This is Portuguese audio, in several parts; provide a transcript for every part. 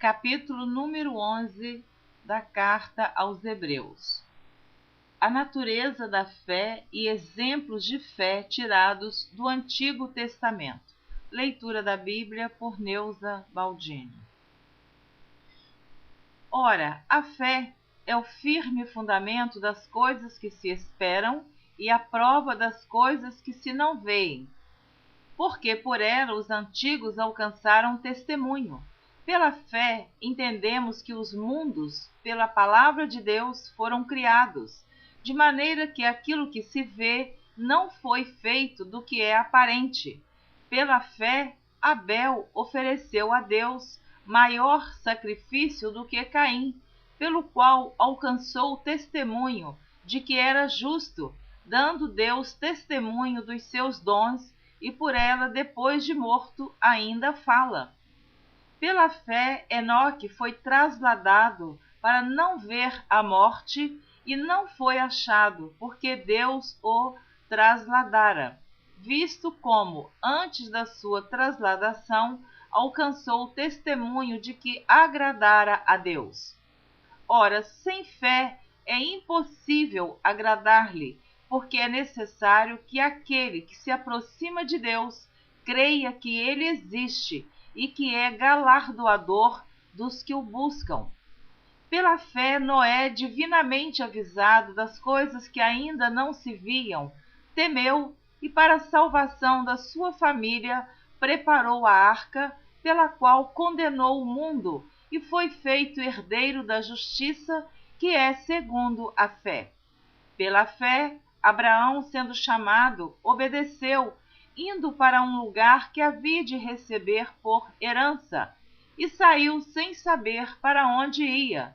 capítulo número 11 da Carta aos Hebreus. A natureza da fé e exemplos de fé tirados do Antigo Testamento. Leitura da Bíblia por Neuza Baldini. Ora, a fé é o firme fundamento das coisas que se esperam e a prova das coisas que se não veem, porque por ela os antigos alcançaram testemunho. Pela fé, entendemos que os mundos, pela palavra de Deus, foram criados, de maneira que aquilo que se vê não foi feito do que é aparente. Pela fé, Abel ofereceu a Deus maior sacrifício do que Caim, pelo qual alcançou o testemunho de que era justo, dando Deus testemunho dos seus dons, e por ela, depois de morto, ainda fala. Pela fé, Enoque foi trasladado para não ver a morte e não foi achado, porque Deus o trasladara, visto como, antes da sua trasladação, alcançou o testemunho de que agradara a Deus. Ora, sem fé é impossível agradar-lhe, porque é necessário que aquele que se aproxima de Deus creia que ele existe e que é galardoador dos que o buscam. Pela fé, Noé, divinamente avisado das coisas que ainda não se viam, temeu e, para a salvação da sua família, preparou a arca, pela qual condenou o mundo e foi feito herdeiro da justiça, que é segundo a fé. Pela fé, Abraão, sendo chamado, obedeceu, indo para um lugar que havia de receber por herança, e saiu sem saber para onde ia.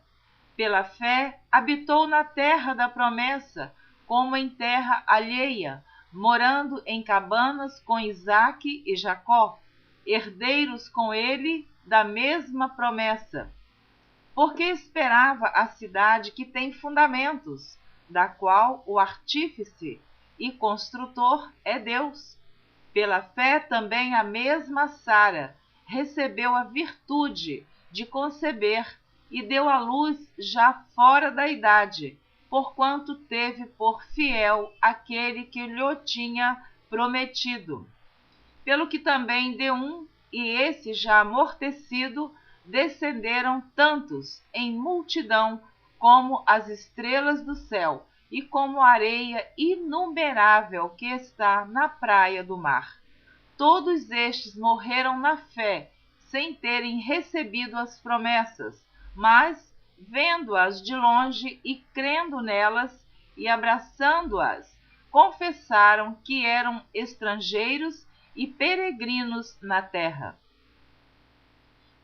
Pela fé, habitou na terra da promessa, como em terra alheia, morando em cabanas com Isaque e Jacó, herdeiros com ele da mesma promessa, porque esperava a cidade que tem fundamentos, da qual o artífice e construtor é Deus. Pela fé também a mesma Sara recebeu a virtude de conceber e deu à luz já fora da idade, porquanto teve por fiel aquele que lhe tinha prometido. Pelo que também de um, e esse já amortecido, descenderam tantos em multidão como as estrelas do céu e como a areia inumerável que está na praia do mar. Todos estes morreram na fé, sem terem recebido as promessas, mas, vendo-as de longe e crendo nelas e abraçando-as, confessaram que eram estrangeiros e peregrinos na terra.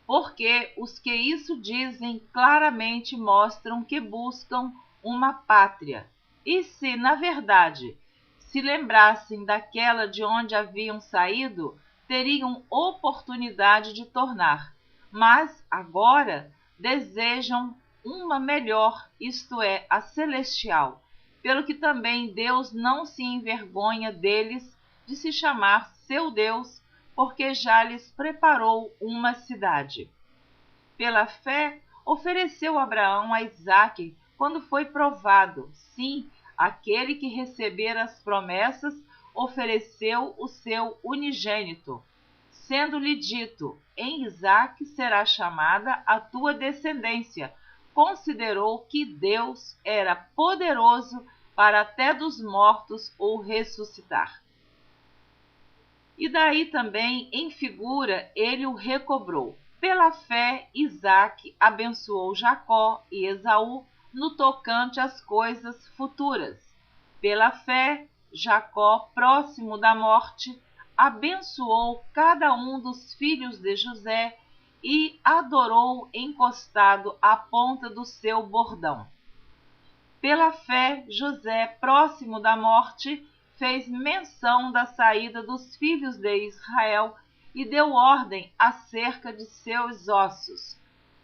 Porque os que isso dizem claramente mostram que buscam uma pátria. E se, na verdade, se lembrassem daquela de onde haviam saído, teriam oportunidade de tornar. Mas agora desejam uma melhor, isto é, a celestial, pelo que também Deus não se envergonha deles de se chamar seu Deus, porque já lhes preparou uma cidade. Pela fé, ofereceu Abraão a Isaque quando foi provado. Sim, aquele que recebera as promessas ofereceu o seu unigênito, sendo-lhe dito: em Isaque será chamada a tua descendência. Considerou que Deus era poderoso para até dos mortos o ressuscitar. E daí também, em figura, ele o recobrou. Pela fé, Isaque abençoou Jacó e Esaú no tocante às coisas futuras. Pela fé, Jacó, próximo da morte, abençoou cada um dos filhos de José e adorou encostado à ponta do seu bordão. Pela fé, José, próximo da morte, fez menção da saída dos filhos de Israel e deu ordem acerca de seus ossos.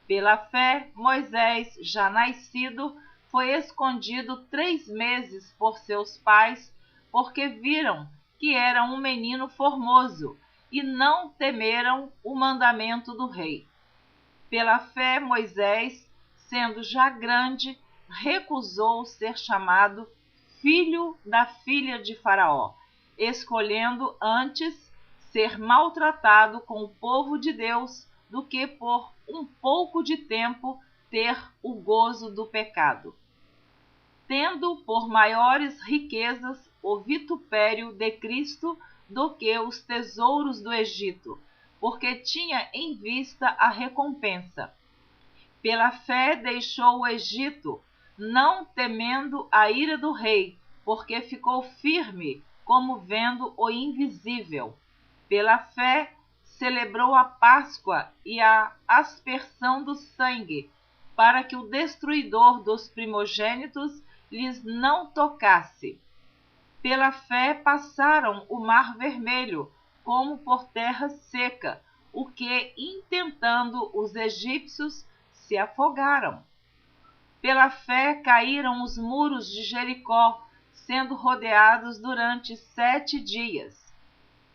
Pela fé, Moisés, já nascido, foi escondido 3 meses por seus pais, porque viram que era um menino formoso e não temeram o mandamento do rei. Pela fé, Moisés, sendo já grande, recusou ser chamado filho da filha de Faraó, escolhendo antes ser maltratado com o povo de Deus do que por um pouco de tempo ter o gozo do pecado, tendo por maiores riquezas o vitupério de Cristo do que os tesouros do Egito, porque tinha em vista a recompensa. Pela fé deixou o Egito, não temendo a ira do rei, porque ficou firme, como vendo o invisível. Pela fé celebrou a Páscoa e a aspersão do sangue, para que o destruidor dos primogênitos lhes não tocasse. Pela fé passaram o Mar Vermelho, como por terra seca, o que, intentando os egípcios, se afogaram. Pela fé caíram os muros de Jericó, sendo rodeados durante 7 dias.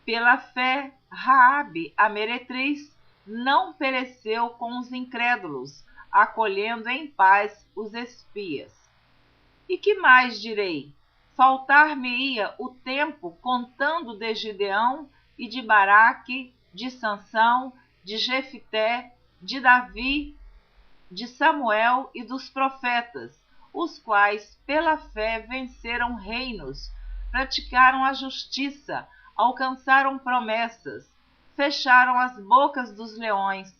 Pela fé, Raabe, a meretriz, não pereceu com os incrédulos, acolhendo em paz os espias. E que mais direi? Faltar-me-ia o tempo contando de Gideão e de Baraque, de Sansão, de Jefité, de Davi, de Samuel e dos profetas, os quais pela fé venceram reinos, praticaram a justiça, alcançaram promessas, fecharam as bocas dos leões,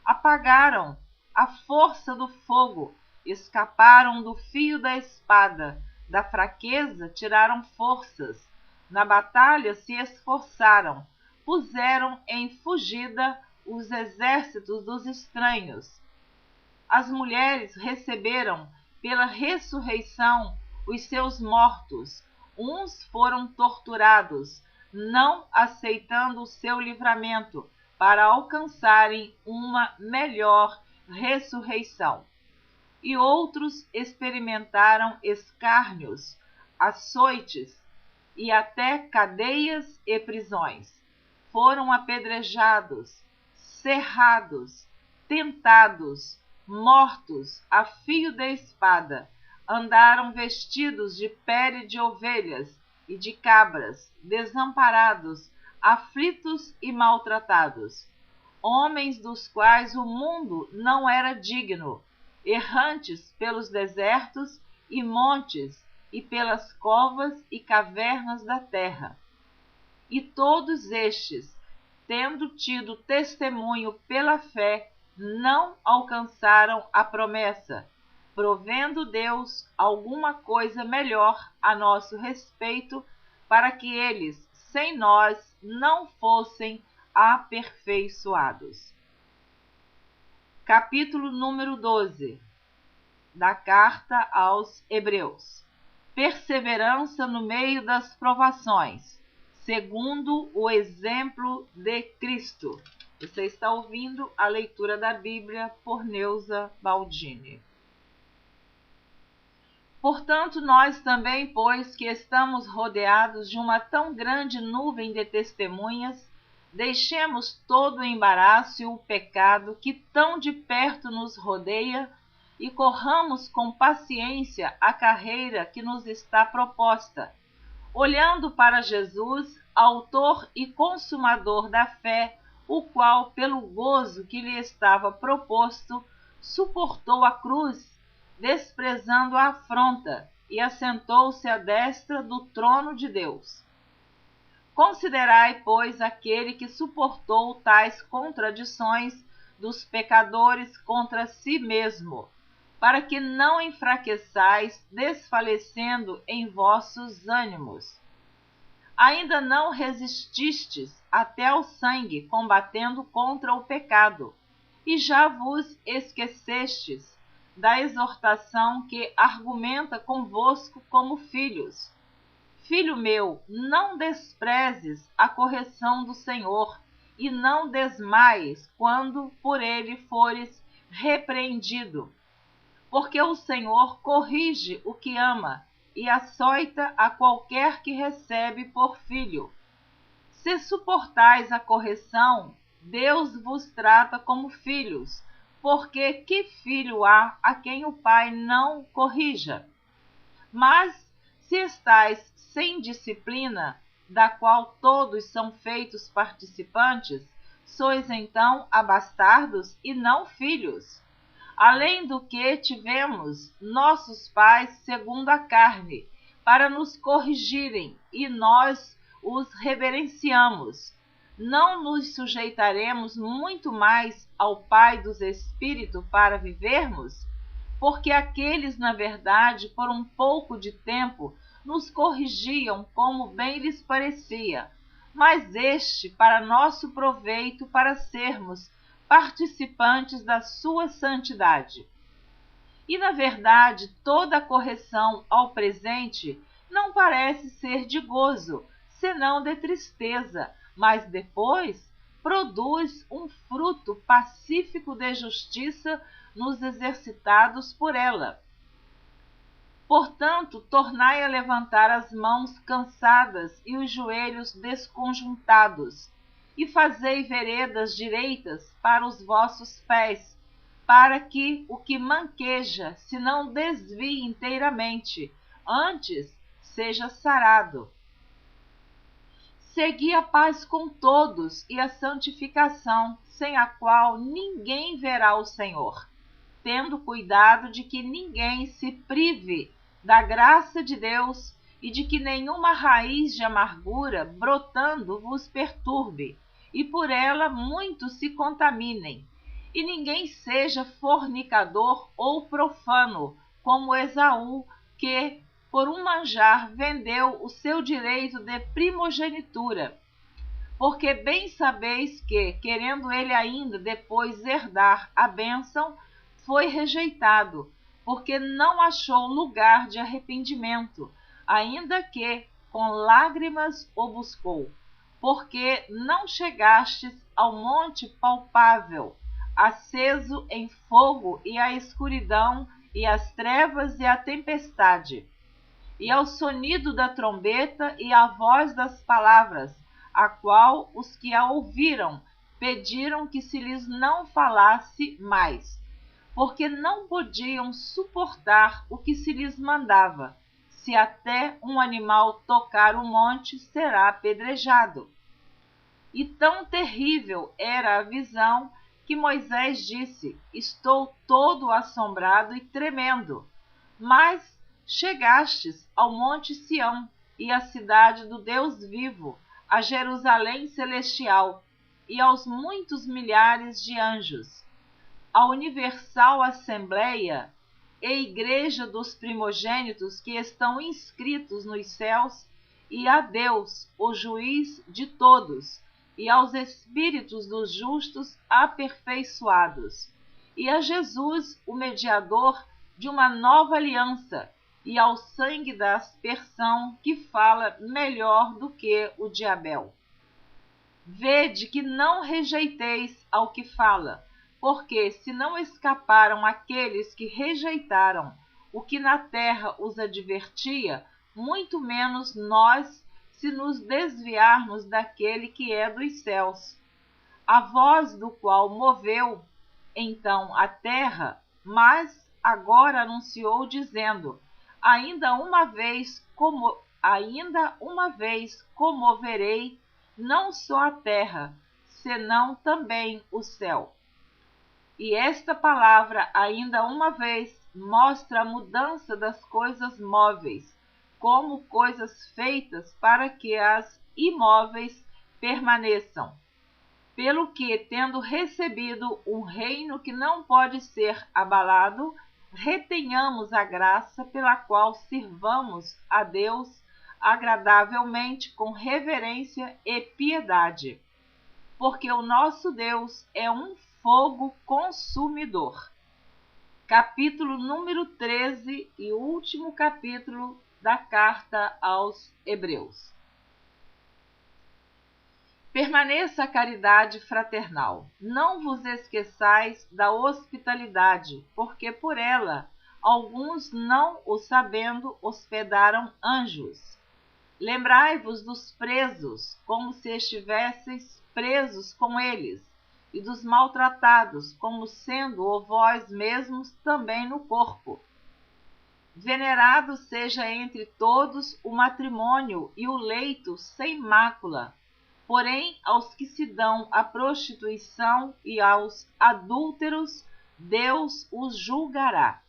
apagaram a força do fogo, escaparam do fio da espada, da fraqueza tiraram forças, na batalha se esforçaram, puseram em fugida os exércitos dos estranhos. As mulheres receberam pela ressurreição os seus mortos, uns foram torturados, não aceitando o seu livramento, para alcançarem uma melhor ressurreição. E outros experimentaram escárnios, açoites e até cadeias e prisões. Foram apedrejados, cerrados, tentados, mortos a fio de espada, andaram vestidos de pele de ovelhas e de cabras, desamparados, aflitos e maltratados, homens dos quais o mundo não era digno, errantes pelos desertos e montes e pelas covas e cavernas da terra. E todos estes, tendo tido testemunho pela fé, não alcançaram a promessa, provendo Deus alguma coisa melhor a nosso respeito, para que eles, sem nós, não fossem aperfeiçoados. Capítulo número 12 da Carta aos Hebreus. Perseverança no meio das provações, segundo o exemplo de Cristo. Você está ouvindo a leitura da Bíblia por Neuza Baldini. Portanto, nós também, pois que estamos rodeados de uma tão grande nuvem de testemunhas, deixemos todo o embaraço e o pecado que tão de perto nos rodeia e corramos com paciência a carreira que nos está proposta, olhando para Jesus, autor e consumador da fé, o qual, pelo gozo que lhe estava proposto, suportou a cruz, desprezando a afronta, e assentou-se à destra do trono de Deus. Considerai, pois, aquele que suportou tais contradições dos pecadores contra si mesmo, para que não enfraqueçais, desfalecendo em vossos ânimos. Ainda não resististes até ao sangue, combatendo contra o pecado, e já vos esquecestes da exortação que argumenta convosco como filhos. Filho meu, não desprezes a correção do Senhor, e não desmaies quando por ele fores repreendido. Porque o Senhor corrige o que ama, e açoita a qualquer que recebe por filho. Se suportais a correção, Deus vos trata como filhos. Porque que filho há a quem o pai não corrija? Mas se estais sem disciplina, da qual todos são feitos participantes, sois então abastardos e não filhos. Além do que tivemos nossos pais segundo a carne, para nos corrigirem, e nós os reverenciamos. Não nos sujeitaremos muito mais ao Pai dos Espíritos para vivermos? Porque aqueles, na verdade, por um pouco de tempo, nos corrigiam como bem lhes parecia, mas este para nosso proveito, para sermos participantes da sua santidade. E, na verdade, toda a correção ao presente não parece ser de gozo, senão de tristeza, mas depois produz um fruto pacífico de justiça nos exercitados por ela. Portanto, tornai a levantar as mãos cansadas e os joelhos desconjuntados, e fazei veredas direitas para os vossos pés, para que o que manqueja se não desvie inteiramente, antes seja sarado. Segui a paz com todos e a santificação, sem a qual ninguém verá o Senhor, tendo cuidado de que ninguém se prive da graça de Deus e de que nenhuma raiz de amargura brotando vos perturbe, e por ela muitos se contaminem. E ninguém seja fornicador ou profano, como Esaú, que, por um manjar, vendeu o seu direito de primogenitura. Porque bem sabeis que, querendo ele ainda depois herdar a bênção, foi rejeitado, porque não achou lugar de arrependimento, ainda que com lágrimas o buscou. Porque não chegastes ao monte palpável, aceso em fogo, e à escuridão, e às trevas, e à tempestade, e ao sonido da trombeta, e à voz das palavras, a qual os que a ouviram pediram que se lhes não falasse mais, porque não podiam suportar o que se lhes mandava. Se até um animal tocar o monte, será apedrejado. E tão terrível era a visão que Moisés disse: estou todo assombrado e tremendo. Mas chegastes ao monte Sião e à cidade do Deus vivo, a Jerusalém celestial, e aos muitos milhares de anjos, a universal assembleia e igreja dos primogênitos que estão inscritos nos céus, e a Deus, o juiz de todos, e aos espíritos dos justos aperfeiçoados, e a Jesus, o mediador de uma nova aliança, e ao sangue da aspersão, que fala melhor do que o de Abel. Vede que não rejeiteis ao que fala, porque se não escaparam aqueles que rejeitaram o que na terra os advertia, muito menos nós, se nos desviarmos daquele que é dos céus, a voz do qual moveu então a terra, mas agora anunciou dizendo: ainda uma vez comoverei não só a terra, senão também o céu. E esta palavra, ainda uma vez, mostra a mudança das coisas móveis, como coisas feitas para que as imóveis permaneçam. Pelo que, tendo recebido um reino que não pode ser abalado, retenhamos a graça pela qual sirvamos a Deus agradavelmente, com reverência e piedade. Porque o nosso Deus é um fogo consumidor. Capítulo número 13 e último capítulo da carta aos Hebreus. Permaneça a caridade fraternal. Não vos esqueçais da hospitalidade, porque por ela alguns, não o sabendo, hospedaram anjos. Lembrai-vos dos presos, como se estivesseis presos com eles, e dos maltratados, como sendo o vós mesmos também no corpo. Venerado seja entre todos o matrimônio e o leito sem mácula, porém aos que se dão à prostituição e aos adúlteros, Deus os julgará.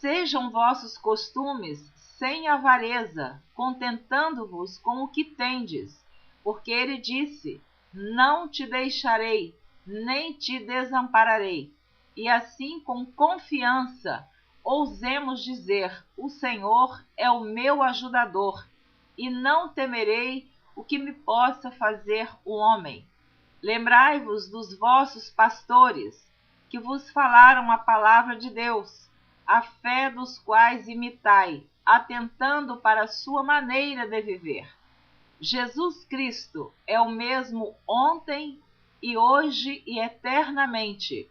Sejam vossos costumes sem avareza, contentando-vos com o que tendes, porque ele disse: não te deixarei, nem te desampararei. E assim, com confiança, ousemos dizer: o Senhor é o meu ajudador, e não temerei o que me possa fazer o homem. Lembrai-vos dos vossos pastores, que vos falaram a palavra de Deus, a fé dos quais imitai, atentando para a sua maneira de viver. Jesus Cristo é o mesmo ontem e hoje e eternamente.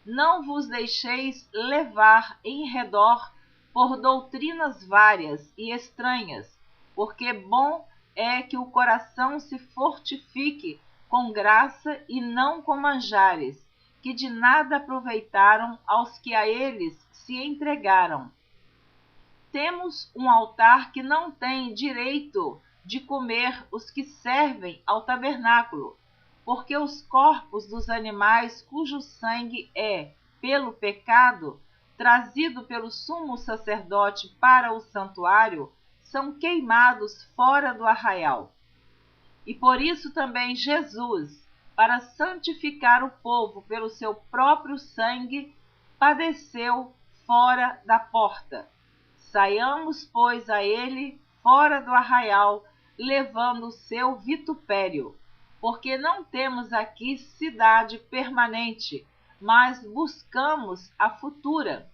Não vos deixeis levar em redor por doutrinas várias e estranhas, porque bom é que o coração se fortifique com graça e não com manjares, que de nada aproveitaram aos que a eles se entregaram. Temos um altar que não tem direito de comer os que servem ao tabernáculo, porque os corpos dos animais cujo sangue é, pelo pecado, trazido pelo sumo sacerdote para o santuário, são queimados fora do arraial. E por isso também Jesus, para santificar o povo pelo seu próprio sangue, padeceu fora da porta. Saiamos, pois, a ele fora do arraial, levando o seu vitupério, porque não temos aqui cidade permanente, mas buscamos a futura.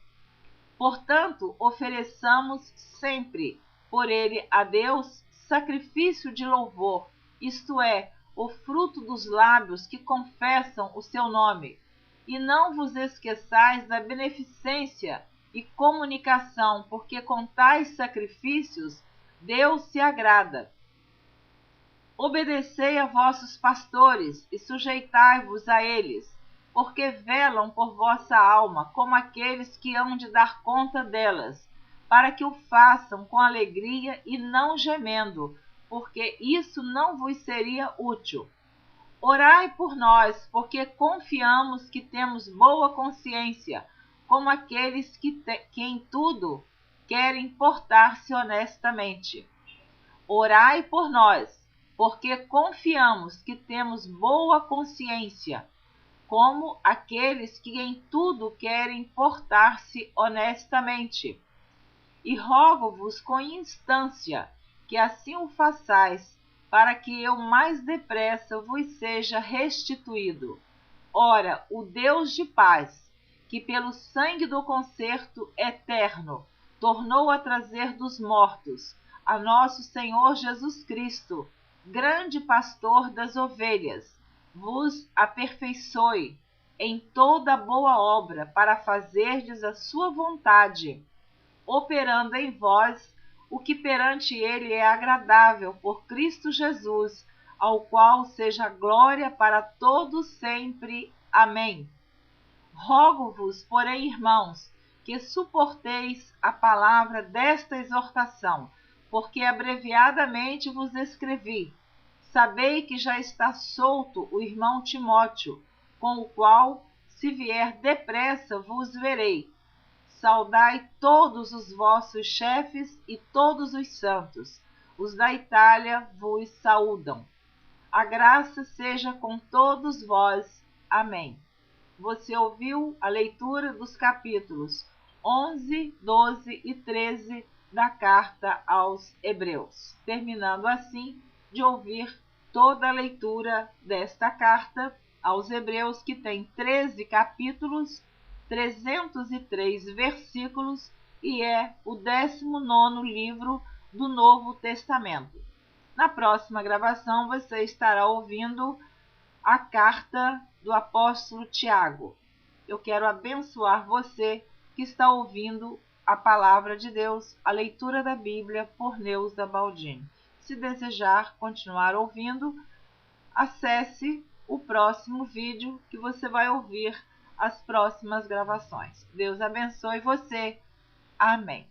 Portanto, ofereçamos sempre por ele a Deus sacrifício de louvor, isto é, o fruto dos lábios que confessam o seu nome. E não vos esqueçais da beneficência e comunicação, porque com tais sacrifícios Deus se agrada. Obedecei a vossos pastores e sujeitai-vos a eles, porque velam por vossa alma, como aqueles que hão de dar conta delas, para que o façam com alegria e não gemendo, porque isso não vos seria útil. Orai por nós, porque confiamos que temos boa consciência, como aqueles que em tudo querem portar-se honestamente. Orai por nós, porque confiamos que temos boa consciência, como aqueles que em tudo querem portar-se honestamente. E rogo-vos com instância que assim o façais, para que eu mais depressa vos seja restituído. Ora, o Deus de paz, que pelo sangue do concerto eterno tornou a trazer dos mortos a nosso Senhor Jesus Cristo, grande pastor das ovelhas, vos aperfeiçoe em toda boa obra para fazerdes a sua vontade, operando em vós o que perante ele é agradável por Cristo Jesus, ao qual seja glória para todos sempre. Amém. Rogo-vos, porém, irmãos, que suporteis a palavra desta exortação, porque abreviadamente vos escrevi. Sabei que já está solto o irmão Timóteo, com o qual, se vier depressa, vos verei. Saudai todos os vossos chefes e todos os santos. Os da Itália vos saúdam. A graça seja com todos vós. Amém. Você ouviu a leitura dos capítulos 11, 12 e 13 da carta aos Hebreus, terminando assim de ouvir toda a leitura desta carta aos Hebreus, que tem 13 capítulos, 303 versículos e é o 19º livro do Novo Testamento. Na próxima gravação você estará ouvindo a carta do apóstolo Tiago. Eu quero abençoar você que está ouvindo a palavra de Deus, a leitura da Bíblia por Neuza Baldini. Se desejar continuar ouvindo, acesse o próximo vídeo que você vai ouvir as próximas gravações. Deus abençoe você. Amém.